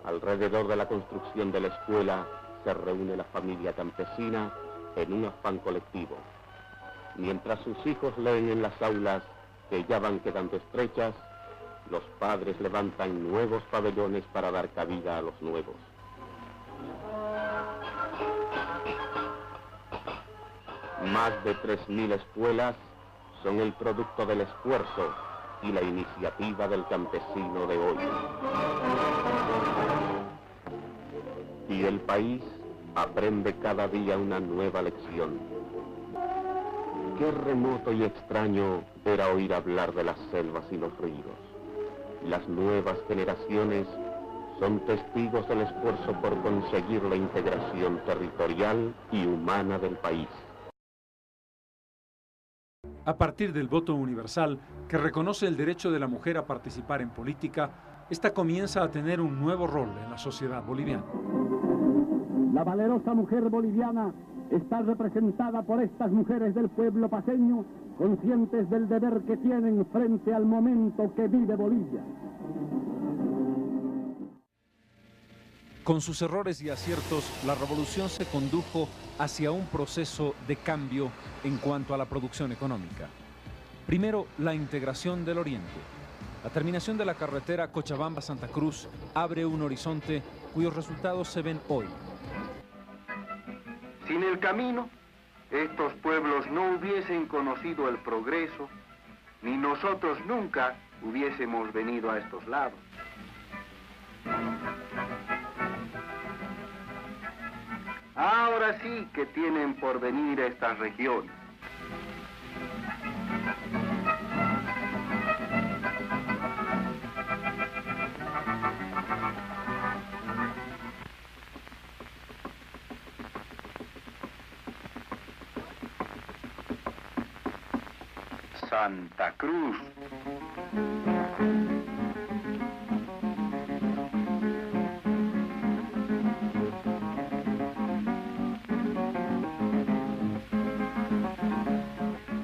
Alrededor de la construcción de la escuela se reúne la familia campesina en un afán colectivo. Mientras sus hijos leen en las aulas que ya van quedando estrechas, los padres levantan nuevos pabellones para dar cabida a los nuevos. Más de 3.000 escuelas son el producto del esfuerzo y la iniciativa del campesino de hoy. Y el país aprende cada día una nueva lección. Qué remoto y extraño era oír hablar de las selvas y los ríos. Las nuevas generaciones son testigos del esfuerzo por conseguir la integración territorial y humana del país. A partir del voto universal, que reconoce el derecho de la mujer a participar en política, esta comienza a tener un nuevo rol en la sociedad boliviana. La valerosa mujer boliviana está representada por estas mujeres del pueblo paceño, conscientes del deber que tienen frente al momento que vive Bolivia. Con sus errores y aciertos, la revolución se condujo hacia un proceso de cambio en cuanto a la producción económica. Primero, la integración del Oriente. La terminación de la carretera Cochabamba-Santa Cruz abre un horizonte cuyos resultados se ven hoy. Sin el camino, estos pueblos no hubiesen conocido el progreso, ni nosotros nunca hubiésemos venido a estos lados. Ahora sí que tienen por venir estas regiones. Santa Cruz.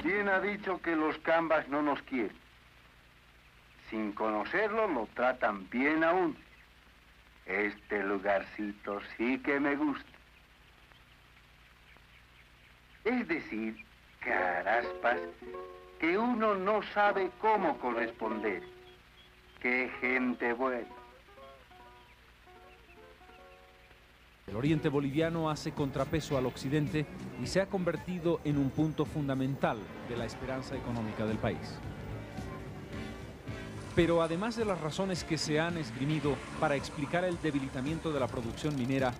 ¿Quién ha dicho que los cambas no nos quieren? Sin conocerlo, lo tratan bien aún. Este lugarcito sí que me gusta. Es decir, caraspas, que uno no sabe cómo corresponder. ¡Qué gente buena! El oriente boliviano hace contrapeso al occidente y se ha convertido en un punto fundamental de la esperanza económica del país. Pero además de las razones que se han esgrimido para explicar el debilitamiento de la producción minera,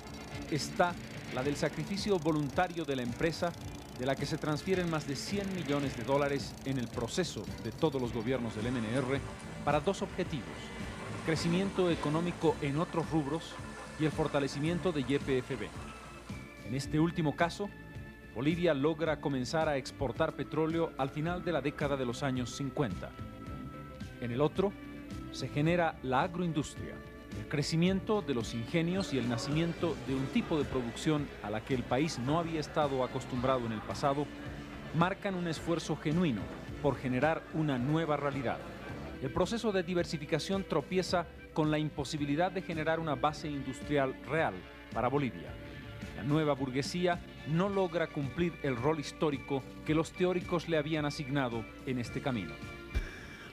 está la del sacrificio voluntario de la empresa, de la que se transfieren más de $100 millones en el proceso de todos los gobiernos del MNR para dos objetivos: el crecimiento económico en otros rubros y el fortalecimiento de YPFB. En este último caso, Bolivia logra comenzar a exportar petróleo al final de la década de los años 50. En el otro, se genera la agroindustria, el crecimiento de los ingenios y el nacimiento de un tipo de producción a la que el país no había estado acostumbrado en el pasado, marcan un esfuerzo genuino por generar una nueva realidad. El proceso de diversificación tropieza con la imposibilidad de generar una base industrial real para Bolivia. La nueva burguesía no logra cumplir el rol histórico que los teóricos le habían asignado en este camino.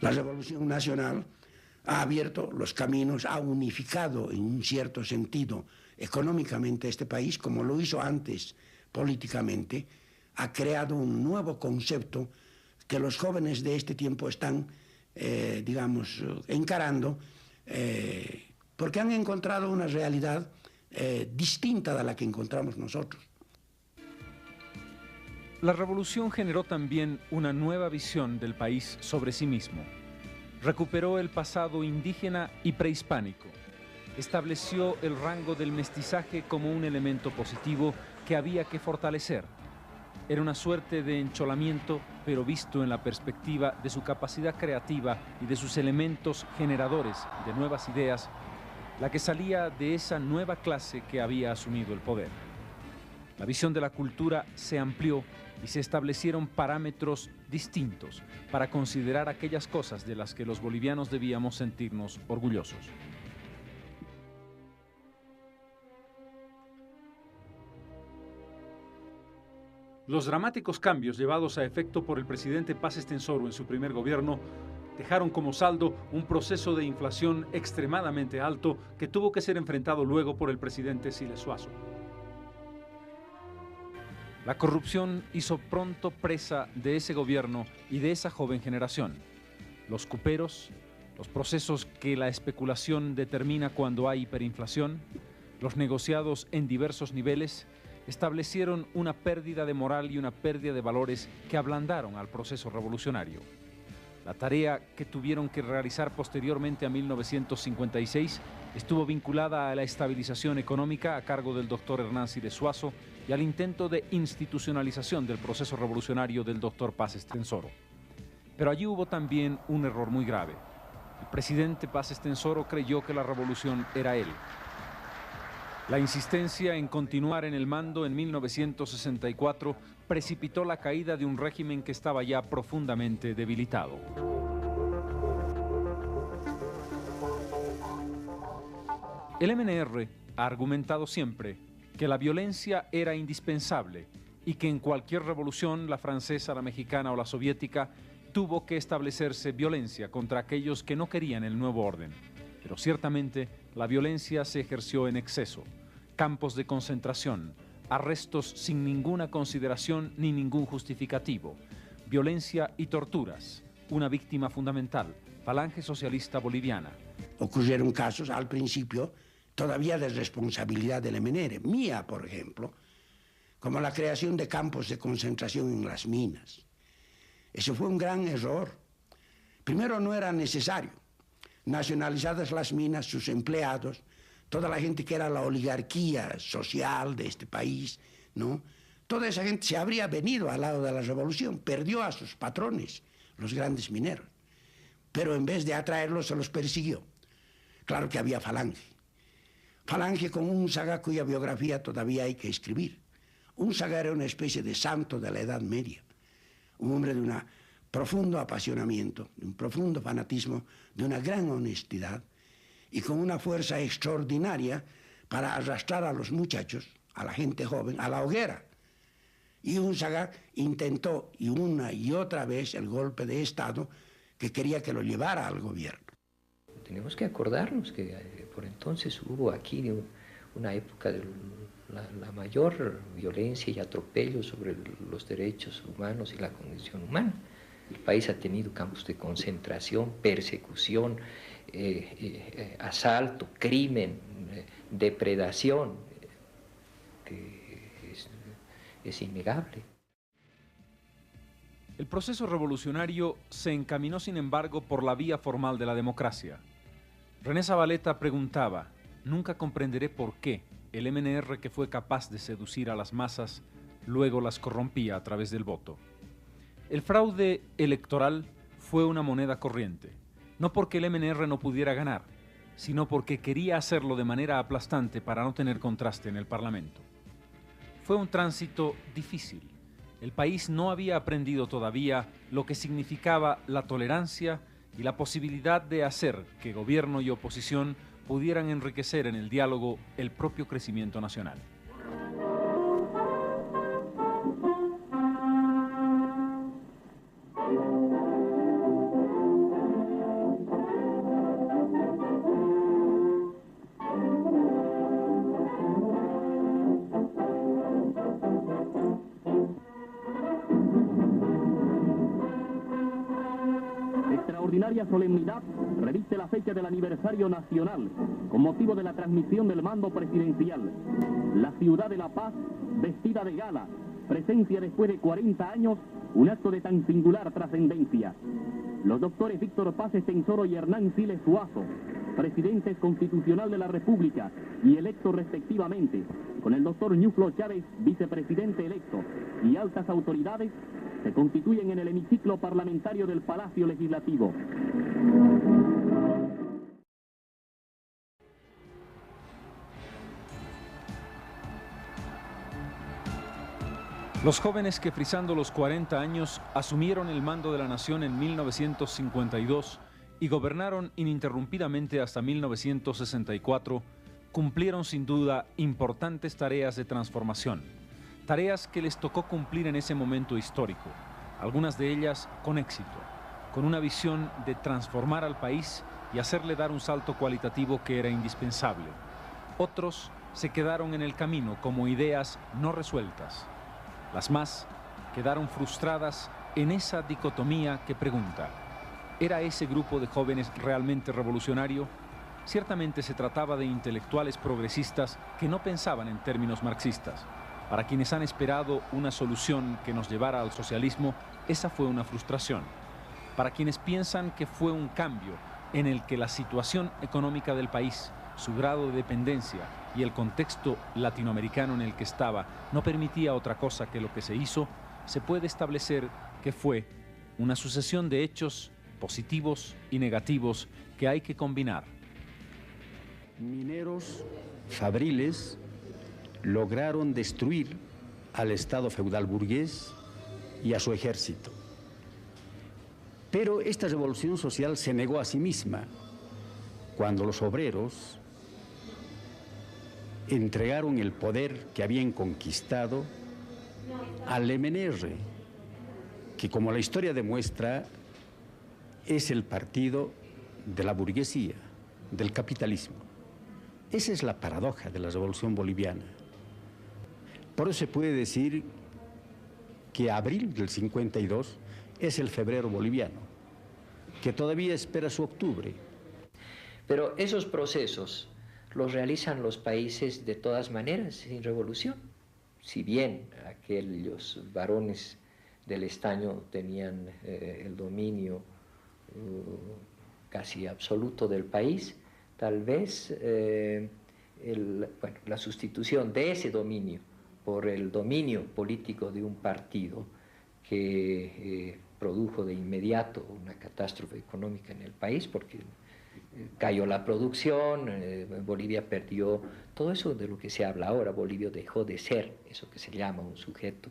La Revolución Nacional ha abierto los caminos, ha unificado en un cierto sentido económicamente este país, como lo hizo antes políticamente, ha creado un nuevo concepto que los jóvenes de este tiempo están, encarando, porque han encontrado una realidad distinta de la que encontramos nosotros. La revolución generó también una nueva visión del país sobre sí mismo. Recuperó el pasado indígena y prehispánico. Estableció el rango del mestizaje como un elemento positivo que había que fortalecer. Era una suerte de encholamiento, pero visto en la perspectiva de su capacidad creativa y de sus elementos generadores de nuevas ideas, la que salía de esa nueva clase que había asumido el poder. La visión de la cultura se amplió y se establecieron parámetros distintos para considerar aquellas cosas de las que los bolivianos debíamos sentirnos orgullosos. Los dramáticos cambios llevados a efecto por el presidente Paz Estenssoro en su primer gobierno dejaron como saldo un proceso de inflación extremadamente alto que tuvo que ser enfrentado luego por el presidente Siles Zuazo. La corrupción hizo pronto presa de ese gobierno y de esa joven generación. Los cuperos, los procesos que la especulación determina cuando hay hiperinflación, los negociados en diversos niveles, establecieron una pérdida de moral y una pérdida de valores que ablandaron al proceso revolucionario. La tarea que tuvieron que realizar posteriormente a 1956 estuvo vinculada a la estabilización económica a cargo del doctor Hernán Siles Zuazo y al intento de institucionalización del proceso revolucionario del doctor Paz Estenssoro. Pero allí hubo también un error muy grave. El presidente Paz Estenssoro creyó que la revolución era él. La insistencia en continuar en el mando en 1964 precipitó la caída de un régimen que estaba ya profundamente debilitado. El MNR ha argumentado siempre que la violencia era indispensable y que en cualquier revolución, la francesa, la mexicana o la soviética, tuvo que establecerse violencia contra aquellos que no querían el nuevo orden. Pero ciertamente la violencia se ejerció en exceso. Campos de concentración, arrestos sin ninguna consideración ni ningún justificativo, violencia y torturas. Una víctima fundamental, Falange Socialista Boliviana. Ocurrieron casos al principio todavía de responsabilidad del MNR, mía por ejemplo, como la creación de campos de concentración en las minas. Eso fue un gran error. Primero, no era necesario. Nacionalizadas las minas, sus empleados, toda la gente que era la oligarquía social de este país, ¿no? Toda esa gente se habría venido al lado de la revolución, perdió a sus patrones, los grandes mineros. Pero en vez de atraerlos, se los persiguió. Claro que había Falange. Falange con Unzaga, cuya biografía todavía hay que escribir. Unzaga era una especie de santo de la Edad Media, un hombre de un profundo apasionamiento, de un profundo fanatismo, de una gran honestidad y con una fuerza extraordinaria para arrastrar a los muchachos, a la gente joven, a la hoguera. Y Unzaga intentó y una y otra vez el golpe de Estado que quería que lo llevara al gobierno. Tenemos que acordarnos que por entonces hubo aquí una época de la mayor violencia y atropello sobre los derechos humanos y la condición humana. El país ha tenido campos de concentración, persecución, asalto, crimen, depredación, que es innegable. El proceso revolucionario se encaminó, sin embargo, por la vía formal de la democracia. René Zavaleta preguntaba: nunca comprenderé por qué el MNR, que fue capaz de seducir a las masas, luego las corrompía a través del voto. El fraude electoral fue una moneda corriente, no porque el MNR no pudiera ganar, sino porque quería hacerlo de manera aplastante para no tener contraste en el Parlamento. Fue un tránsito difícil. El país no había aprendido todavía lo que significaba la tolerancia y la posibilidad de hacer que gobierno y oposición pudieran enriquecer en el diálogo el propio crecimiento nacional. Extraordinaria solemnidad reviste la fecha del aniversario nacional con motivo de la transmisión del mando presidencial. La ciudad de La Paz, vestida de gala, presencia después de 40 años un acto de tan singular trascendencia. Los doctores Víctor Paz Estenssoro y Hernán Siles Zuazo, presidentes constitucional de la República y electos respectivamente, con el doctor Ñuflo Chávez, vicepresidente electo, y altas autoridades, se constituyen en el hemiciclo parlamentario del Palacio Legislativo. Los jóvenes que frisando los 40 años asumieron el mando de la nación en 1952 y gobernaron ininterrumpidamente hasta 1964, cumplieron sin duda importantes tareas de transformación, tareas que les tocó cumplir en ese momento histórico, algunas de ellas con éxito, con una visión de transformar al país y hacerle dar un salto cualitativo que era indispensable. Otros se quedaron en el camino como ideas no resueltas. Las más quedaron frustradas en esa dicotomía que pregunta: ¿era ese grupo de jóvenes realmente revolucionario? Ciertamente se trataba de intelectuales progresistas que no pensaban en términos marxistas. Para quienes han esperado una solución que nos llevara al socialismo, esa fue una frustración. Para quienes piensan que fue un cambio en el que la situación económica del país, su grado de dependencia y el contexto latinoamericano en el que estaba no permitía otra cosa que lo que se hizo, se puede establecer que fue una sucesión de hechos positivos y negativos que hay que combinar. Mineros fabriles lograron destruir al Estado feudal burgués y a su ejército. Pero esta revolución social se negó a sí misma cuando los obreros entregaron el poder que habían conquistado al MNR, que, como la historia demuestra, es el partido de la burguesía, del capitalismo. Esa es la paradoja de la revolución boliviana. Por eso se puede decir que abril del 52 es el febrero boliviano, que todavía espera su octubre. Pero esos procesos los realizan los países de todas maneras, sin revolución. Si bien aquellos varones del estaño tenían el dominio casi absoluto del país, tal vez la sustitución de ese dominio por el dominio político de un partido que produjo de inmediato una catástrofe económica en el país, porque cayó la producción, Bolivia perdió todo eso de lo que se habla ahora. Bolivia dejó de ser eso que se llama un sujeto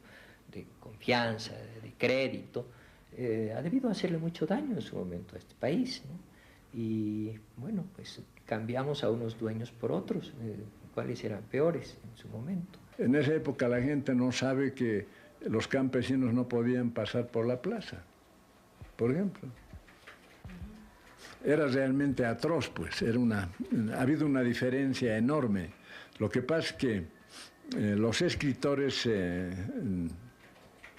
de confianza, de crédito. Ha debido hacerle mucho daño en su momento a este país, ¿no? Y bueno, pues cambiamos a unos dueños por otros, cuáles eran peores en su momento. En esa época la gente no sabe que los campesinos no podían pasar por la plaza, por ejemplo. Era realmente atroz, pues, ha habido una diferencia enorme. Lo que pasa es que los escritores de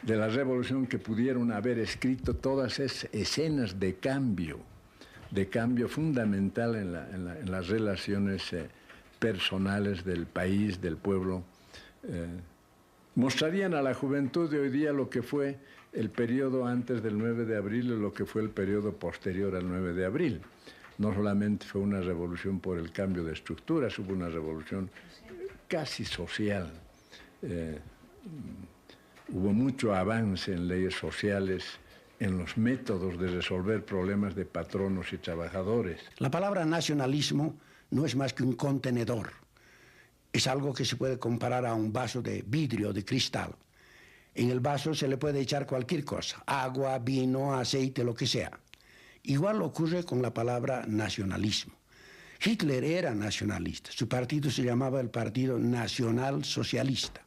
la revolución que pudieron haber escrito todas esas escenas de cambio fundamental en las relaciones personales del país, del pueblo, mostrarían a la juventud de hoy día lo que fue el periodo antes del 9 de abril y lo que fue el periodo posterior al 9 de abril. No solamente fue una revolución por el cambio de estructuras, hubo una revolución casi social. Hubo mucho avance en leyes sociales, en los métodos de resolver problemas de patronos y trabajadores. La palabra nacionalismo no es más que un contenedor. Es algo que se puede comparar a un vaso de vidrio, de cristal. En el vaso se le puede echar cualquier cosa, agua, vino, aceite, lo que sea. Igual ocurre con la palabra nacionalismo. Hitler era nacionalista, su partido se llamaba el Partido Nacional Socialista.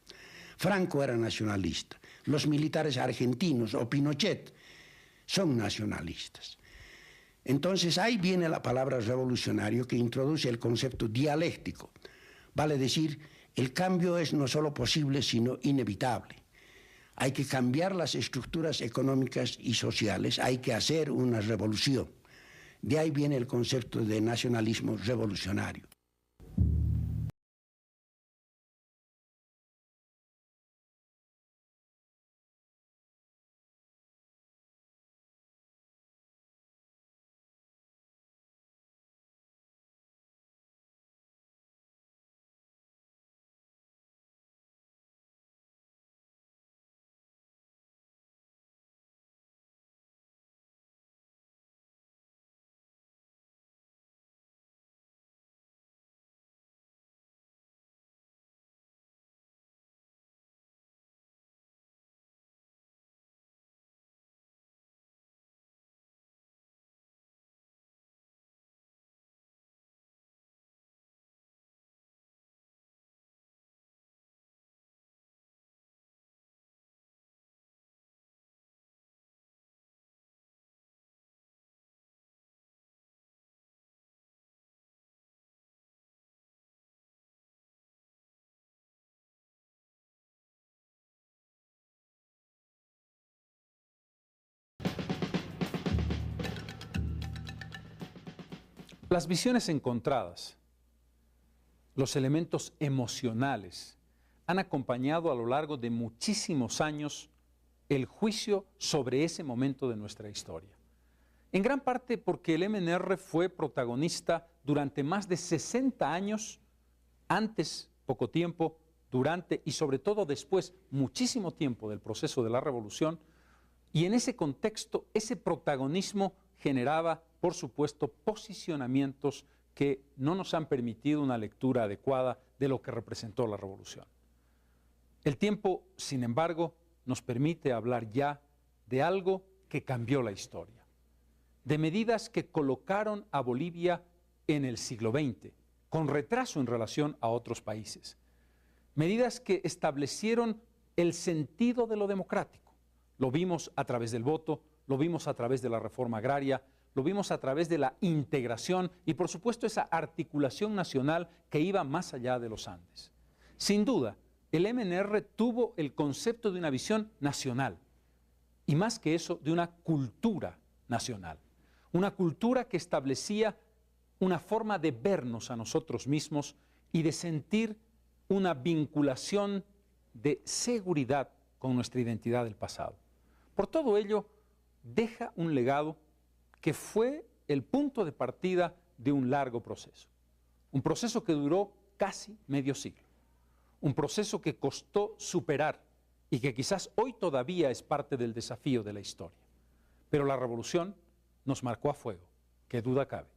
Franco era nacionalista, los militares argentinos o Pinochet son nacionalistas. Entonces ahí viene la palabra revolucionario que introduce el concepto dialéctico. Vale decir, el cambio es no solo posible, sino inevitable. Hay que cambiar las estructuras económicas y sociales, hay que hacer una revolución. De ahí viene el concepto de nacionalismo revolucionario. Las visiones encontradas, los elementos emocionales, han acompañado a lo largo de muchísimos años el juicio sobre ese momento de nuestra historia. En gran parte porque el MNR fue protagonista durante más de 60 años, antes, poco tiempo, durante y sobre todo después, muchísimo tiempo del proceso de la revolución, y en ese contexto, ese protagonismo generaba, por supuesto, posicionamientos que no nos han permitido una lectura adecuada de lo que representó la revolución. El tiempo, sin embargo, nos permite hablar ya de algo que cambió la historia, de medidas que colocaron a Bolivia en el siglo XX, con retraso en relación a otros países. Medidas que establecieron el sentido de lo democrático. Lo vimos a través del voto, lo vimos a través de la reforma agraria, lo vimos a través de la integración y, por supuesto, esa articulación nacional que iba más allá de los Andes. Sin duda, el MNR tuvo el concepto de una visión nacional y, más que eso, de una cultura nacional. Una cultura que establecía una forma de vernos a nosotros mismos y de sentir una vinculación de seguridad con nuestra identidad del pasado. Por todo ello, deja un legado que fue el punto de partida de un largo proceso. Un proceso que duró casi medio siglo. Un proceso que costó superar y que quizás hoy todavía es parte del desafío de la historia. Pero la revolución nos marcó a fuego, qué duda cabe.